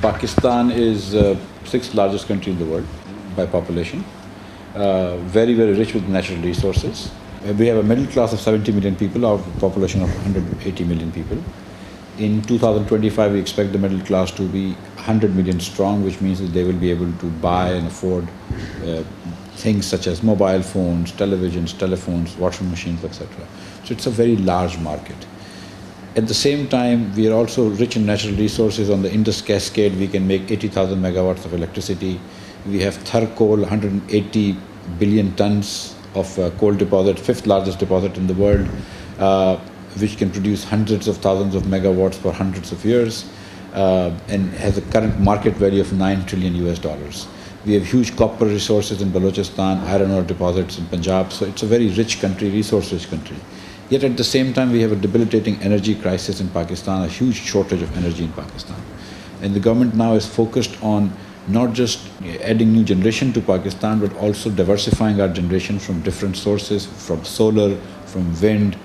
Pakistan is the sixth largest country in the world by population. Very, very rich with natural resources. We have a middle class of 70 million people out of a population of 180 million people. In 2025, we expect the middle class to be 100 million strong, which means that they will be able to buy and afford things such as mobile phones, televisions, telephones, washing machines, etc. So it's a very large market. At the same time, we are also rich in natural resources. On the Indus Cascade, we can make 80,000 megawatts of electricity. We have Thar coal, 180 billion tons of coal deposit, fifth largest deposit in the world, which can produce hundreds of thousands of megawatts for hundreds of years, and has a current market value of $9 trillion US. We have huge copper resources in Balochistan, iron ore deposits in Punjab, so it's a very rich country, resource-rich country. Yet at the same time, we have a debilitating energy crisis in Pakistan, a huge shortage of energy in Pakistan. And the government now is focused on not just adding new generation to Pakistan, but also diversifying our generation from different sources, from solar, from wind,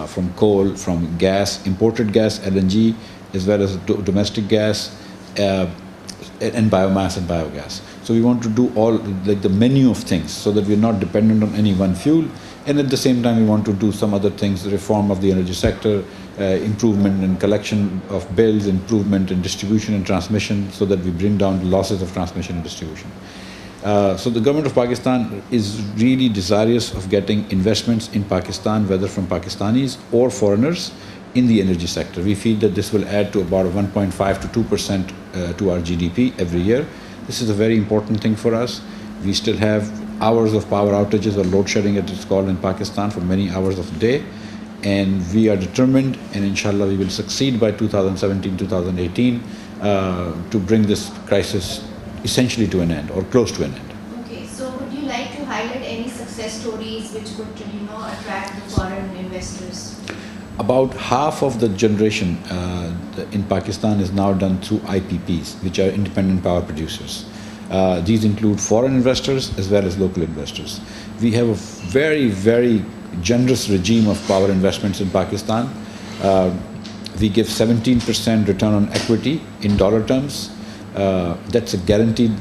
from coal, from gas, imported gas, LNG, as well as domestic gas, and biomass and biogas. So we want to do all like the menu of things so that we're not dependent on any one fuel. And at the same time, we want to do some other things, the reform of the energy sector, improvement in collection of bills, improvement in distribution and transmission, so that we bring down the losses of transmission and distribution. So the government of Pakistan is really desirous of getting investments in Pakistan, whether from Pakistanis or foreigners, in the energy sector. We feel that this will add to about 1.5 to 2% to our GDP every year. This is a very important thing for us. We still have hours of power outages, or load shedding as it's called in Pakistan, for many hours of the day. And we are determined, and inshallah we will succeed by 2017-2018 to bring this crisis essentially to an end, or close to an end. Okay, so would you like to highlight any success stories which could, attract the foreign investors? About half of the generation in Pakistan is now done through IPPs, which are independent power producers. These include foreign investors as well as local investors. We have a very, very generous regime of power investments in Pakistan. We give 17% return on equity in dollar terms. That's a guaranteed,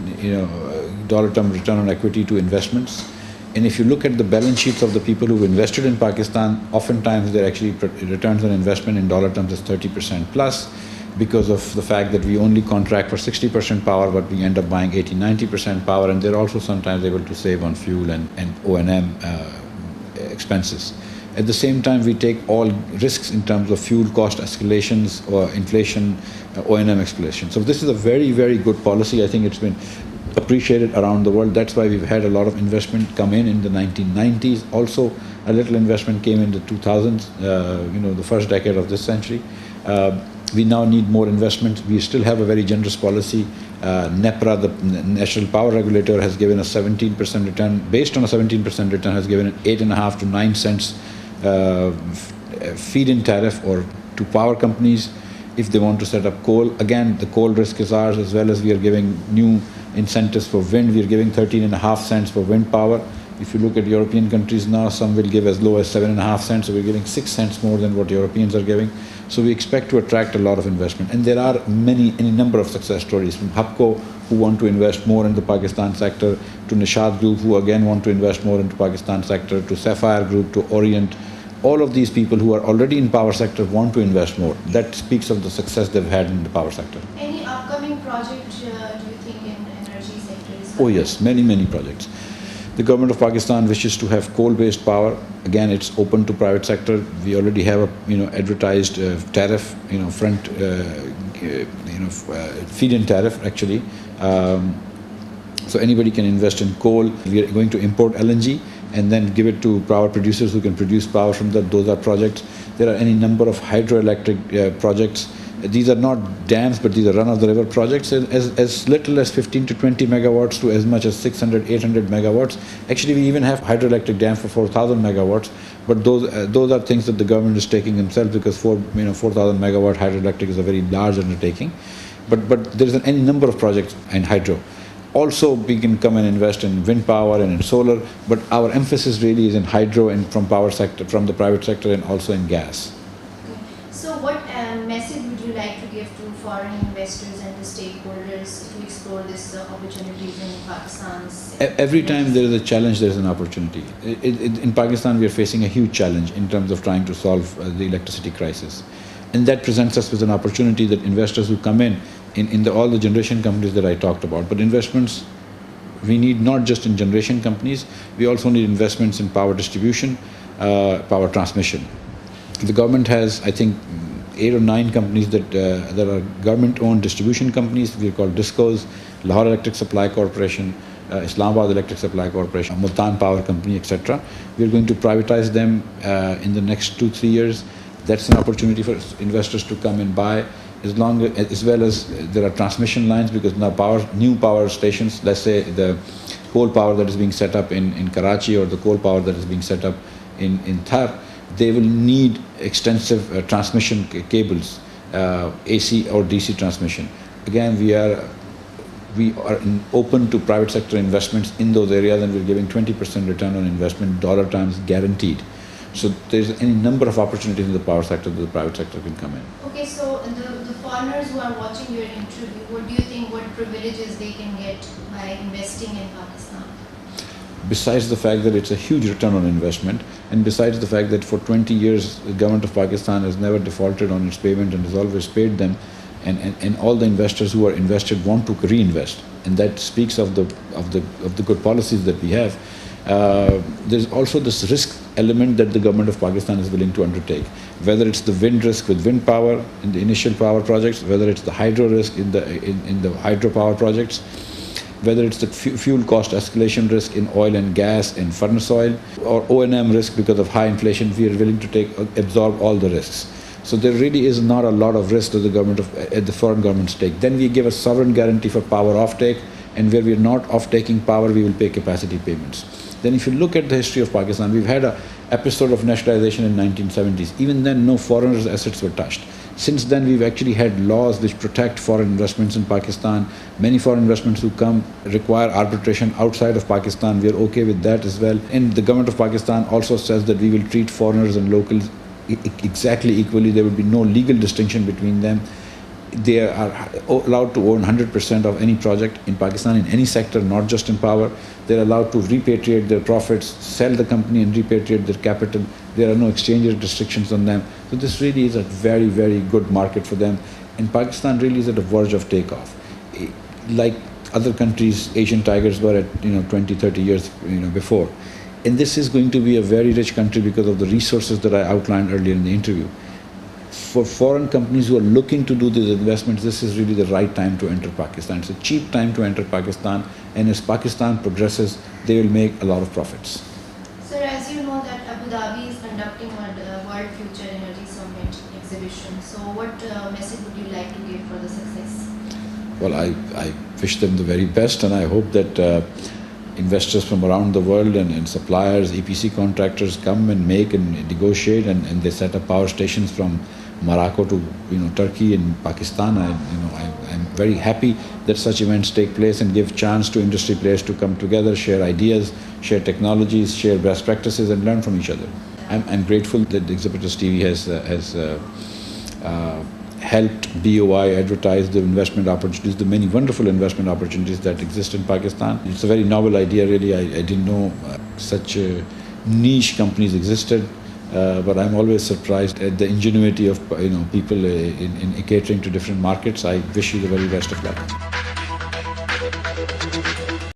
dollar term return on equity to investments. And if you look at the balance sheets of the people who've invested in Pakistan, oftentimes their actually returns on investment in dollar terms is 30% plus, because of the fact that we only contract for 60% power, but we end up buying 80-90% power, and they're also sometimes able to save on fuel and O&M expenses. At the same time, we take all risks in terms of fuel cost escalations or inflation, O&M escalation. So this is a very, very good policy. I think it's been appreciated around the world. That's why we've had a lot of investment come in the 1990s. Also, a little investment came in the 2000s, the first decade of this century. We now need more investment. We still have a very generous policy. NEPRA, the National Power Regulator, has given a 17% return. Based on a 17% return, has given an 8.5 to 9 cents feed-in tariff or to power companies if they want to set up coal. Again, the coal risk is ours, as well as we are giving new incentives for wind. We are giving 13.5 cents for wind power. If you look at European countries now, some will give as low as 7.5 cents, so we're giving 6 cents more than what Europeans are giving. So we expect to attract a lot of investment. And there are any number of success stories, from HAPCO, who want to invest more in the Pakistan sector, to Nishad Group, who again want to invest more into Pakistan sector, to Sapphire Group, to Orient. All of these people who are already in power sector want to invest more. That speaks of the success they've had in the power sector. Any upcoming project, do you think, in energy sector? Oh yes, many projects. The government of Pakistan wishes to have coal-based power. Again, it's open to private sector. We already have a advertised tariff, feed-in tariff actually. So anybody can invest in coal. We are going to import LNG and then give it to power producers who can produce power from that. Those are projects. There are any number of hydroelectric projects. These are not dams, but these are run-of-the-river projects, as little as 15 to 20 megawatts to as much as 600, 800 megawatts. Actually, we even have hydroelectric dams for 4,000 megawatts, but those are things that the government is taking themselves, because 4,000 megawatt hydroelectric is a very large undertaking. But there's any number of projects in hydro. Also, we can come and invest in wind power and in solar, but our emphasis really is in hydro and from the private sector, and also in gas. So what message would you like like to give to foreign investors and the stakeholders to explore this opportunities in Pakistan's? Every time there is a challenge, there is an opportunity. In Pakistan, we are facing a huge challenge in terms of trying to solve the electricity crisis. And that presents us with an opportunity that investors who come in all the generation companies that I talked about. But investments, we need not just in generation companies, we also need investments in power distribution, power transmission. The government has, I think, 8 or 9 companies that are government-owned distribution companies. We are called DISCOs, Lahore Electric Supply Corporation, Islamabad Electric Supply Corporation, Multan Power Company, etc. We are going to privatize them in the next 2-3 years. That's an opportunity for investors to come and buy, as well as there are transmission lines, because now new power stations, let's say the coal power that is being set up in Karachi or the coal power that is being set up in Thar, they will need extensive transmission cables, AC or DC transmission. Again, we are open to private sector investments in those areas, and we're giving 20% return on investment, dollar terms guaranteed. So there's any number of opportunities in the power sector that the private sector can come in. Okay, so the foreigners who are watching your interview, what do you think, what privileges they can get by investing in Pakistan? Besides the fact that it's a huge return on investment, and besides the fact that for 20 years the government of Pakistan has never defaulted on its payment and has always paid them, and all the investors who are invested want to reinvest, and that speaks of the good policies that we have. There's also this risk element that the government of Pakistan is willing to undertake, whether it's the wind risk with wind power in the initial power projects, whether it's the hydro risk in the hydropower projects, whether it's the fuel cost escalation risk in oil and gas and furnace oil, or O&M risk because of high inflation. We are willing to absorb all the risks. So there really is not a lot of risk that the foreign governments take. Then we give a sovereign guarantee for power offtake, and where we are not off-taking power, we will pay capacity payments. Then if you look at the history of Pakistan, we've had an episode of nationalization in 1970s. Even then, no foreigners' assets were touched. Since then, we've actually had laws which protect foreign investments in Pakistan. Many foreign investments who come require arbitration outside of Pakistan. We're okay with that as well. And the government of Pakistan also says that we will treat foreigners and locals exactly equally. There will be no legal distinction between them. They are allowed to own 100% of any project in Pakistan, in any sector, not just in power. They're allowed to repatriate their profits, sell the company and repatriate their capital. There are no exchange restrictions on them. So this really is a very, very good market for them. And Pakistan really is at the verge of takeoff. Like other countries, Asian tigers were at 20, 30 years before. And this is going to be a very rich country because of the resources that I outlined earlier in the interview. For foreign companies who are looking to do these investments, this is really the right time to enter Pakistan. It's a cheap time to enter Pakistan, and as Pakistan progresses, they will make a lot of profits. Sir, as you know that Abu Dhabi is conducting World Future Energy Summit exhibition. So what message would you like to give for the success? Well, I wish them the very best, and I hope that investors from around the world and suppliers, EPC contractors come and make and negotiate, and they set up power stations from Morocco to Turkey and Pakistan. I'm very happy that such events take place and give chance to industry players to come together, share ideas, share technologies, share best practices, and learn from each other. I'm grateful that the Exhibitors TV has helped BOI advertise the investment opportunities, the many wonderful investment opportunities that exist in Pakistan. It's a very novel idea, really. I didn't know such niche companies existed. But I'm always surprised at the ingenuity of people in catering to different markets. I wish you the very best of luck.